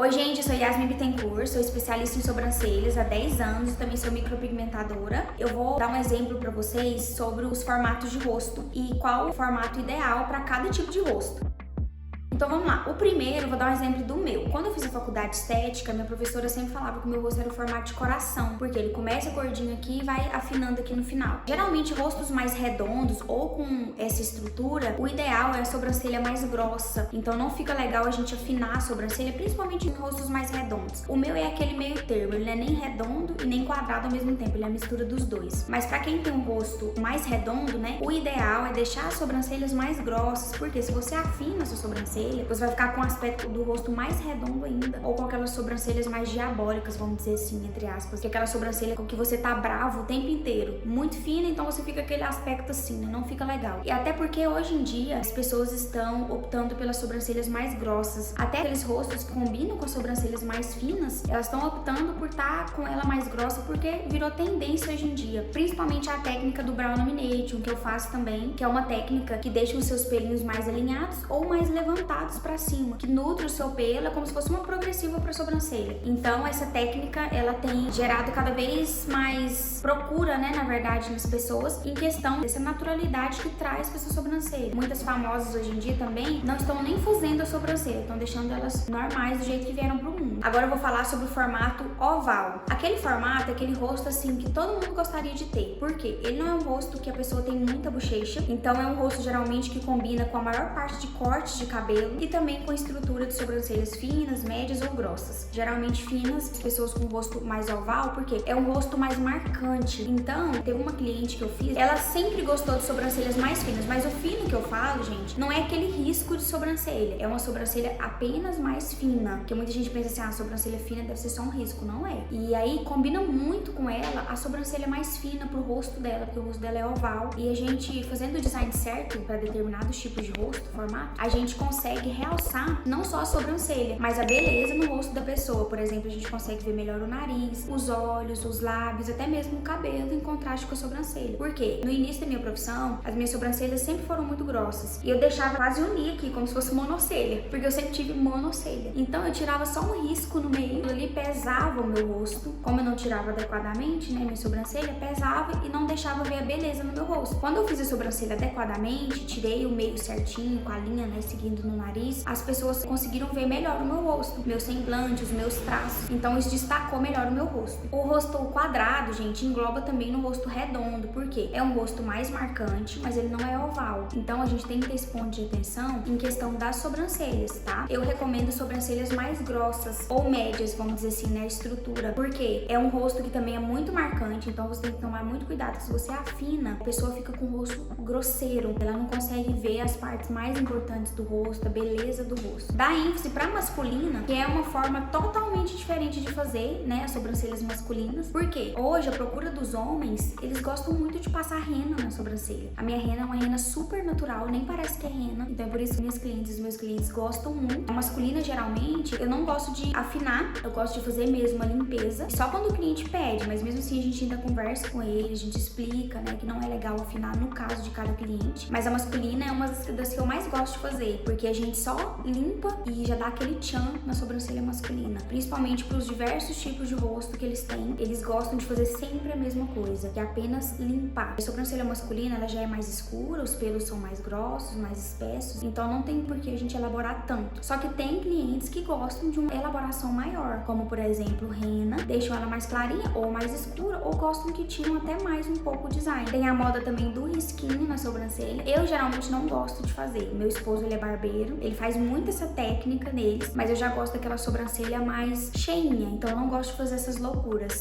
Oi gente, eu sou Yasmin Bittencourt, sou especialista em sobrancelhas há 10 anos e também sou micropigmentadora. Eu vou dar um exemplo para vocês sobre os formatos de rosto e qual o formato ideal para cada tipo de rosto. Então vamos lá, o primeiro, vou dar um exemplo do meu. Quando eu fiz a faculdade de estética, minha professora sempre falava que o meu rosto era o formato de coração, porque ele começa gordinho aqui e vai afinando aqui no final. Geralmente rostos mais redondos ou com essa estrutura, o ideal é a sobrancelha mais grossa, então não fica legal a gente afinar a sobrancelha, principalmente em rostos mais redondos. O meu é aquele meio termo, ele não é nem redondo e nem quadrado ao mesmo tempo, ele é a mistura dos dois. Mas pra quem tem um rosto mais redondo, né, o ideal é deixar as sobrancelhas mais grossas, porque se você afina a sua sobrancelha, você vai ficar com o aspecto do rosto mais redondo ainda, ou com aquelas sobrancelhas mais diabólicas, vamos dizer assim, entre aspas, que é aquela sobrancelha com que você tá bravo o tempo inteiro, muito fina, então você fica aquele aspecto assim, né? Não fica legal. E até porque hoje em dia as pessoas estão optando pelas sobrancelhas mais grossas, até aqueles rostos que combinam com as sobrancelhas mais finas, elas estão optando por estar com ela mais grossa porque virou tendência hoje em dia, principalmente a técnica do Brow Lamination, que eu faço também, que é uma técnica que deixa os seus pelinhos mais alinhados ou mais levantados para cima, que nutre o seu pelo, é como se fosse uma progressiva para sobrancelha. Então essa técnica ela tem gerado cada vez mais procura, né, na verdade, nas pessoas em questão dessa naturalidade que traz para sua sobrancelha. Muitas famosas hoje em dia também não estão nem fazendo a sobrancelha, estão deixando elas normais do jeito que vieram pro mundo. Agora eu vou falar sobre o formato oval. Aquele formato é aquele rosto assim que todo mundo gostaria de ter. Por quê? Ele não é um rosto que a pessoa tem muita bochecha, então é um rosto geralmente que combina com a maior parte de cortes de cabelo e também com a estrutura de sobrancelhas finas, médias ou grossas. Geralmente finas, as pessoas com o rosto mais oval, porque é um rosto mais marcante. Então, teve uma cliente que eu fiz, ela sempre gostou de sobrancelhas mais finas, mas o fino que eu falo, gente, não é aquele risco de sobrancelha, é uma sobrancelha apenas mais fina, porque muita gente pensa assim, ah, a sobrancelha fina deve ser só um risco, não é. E aí, combina muito com ela a sobrancelha mais fina pro rosto dela, porque o rosto dela é oval, e a gente, fazendo o design certo para determinados tipos de rosto, formato, a gente consegue realçar não só a sobrancelha, mas a beleza no rosto da pessoa. Por exemplo, a gente consegue ver melhor o nariz, os olhos, os lábios, até mesmo o cabelo em contraste com a sobrancelha. Por quê? No início da minha profissão, as minhas sobrancelhas sempre foram muito grossas e eu deixava quase unir aqui, como se fosse monocelha, porque eu sempre tive monocelha. Então eu tirava só um risco no meio, ali pesava o meu rosto, como eu não tirava adequadamente, né, minha sobrancelha pesava e não deixava ver a beleza no meu rosto. Quando eu fiz a sobrancelha adequadamente, tirei o meio certinho, com a linha, né, seguindo no nariz, as pessoas conseguiram ver melhor o meu rosto, meu semblante, os meus traços. Então isso destacou melhor o meu rosto. O rosto quadrado, gente, engloba também no rosto redondo, porque é um rosto mais marcante, mas ele não é oval. Então a gente tem que ter esse ponto de atenção em questão das sobrancelhas, tá? Eu recomendo sobrancelhas mais grossas ou médias, vamos dizer assim, né, estrutura, porque é um rosto que também é muito marcante, então você tem que tomar muito cuidado, que se você afina, a pessoa fica com o rosto grosseiro, ela não consegue ver as partes mais importantes do rosto, a beleza do rosto. Dá ênfase pra masculina, que é uma forma totalmente diferente de fazer, né, as sobrancelhas masculinas. Por quê? Hoje a procura dos homens, eles gostam muito de passar rena na sobrancelha. A minha rena é uma rena super natural, nem parece que é rena, então é por isso que minhas clientes, os meus clientes gostam muito. A masculina, geralmente, eu não gosto de afinar, eu gosto de fazer mesmo a limpeza, só quando o cliente pede, mas mesmo assim a gente ainda conversa com ele, a gente explica, né, que não é legal afinar no caso de cada cliente. Mas a masculina é uma das que eu mais gosto de fazer, porque a gente só limpa e já dá aquele tchan na sobrancelha masculina, principalmente para os diversos tipos de rosto que eles têm. Eles gostam de fazer sempre a mesma coisa, que é apenas limpar. A sobrancelha masculina, ela já é mais escura, os pelos são mais grossos, mais espessos, então não tem por que a gente elaborar tanto. Só que tem clientes que gostam de uma elaboração maior, como por exemplo rena, deixam ela mais clarinha ou mais escura, ou gostam que tiram até mais um pouco o design. Tem a moda também do risquinho na sobrancelha. Eu geralmente não gosto de fazer. Meu esposo, ele é barbeiro, ele faz muito essa técnica neles, mas eu já gosto daquela sobrancelha mais cheinha, então eu não gosto de fazer essas loucuras.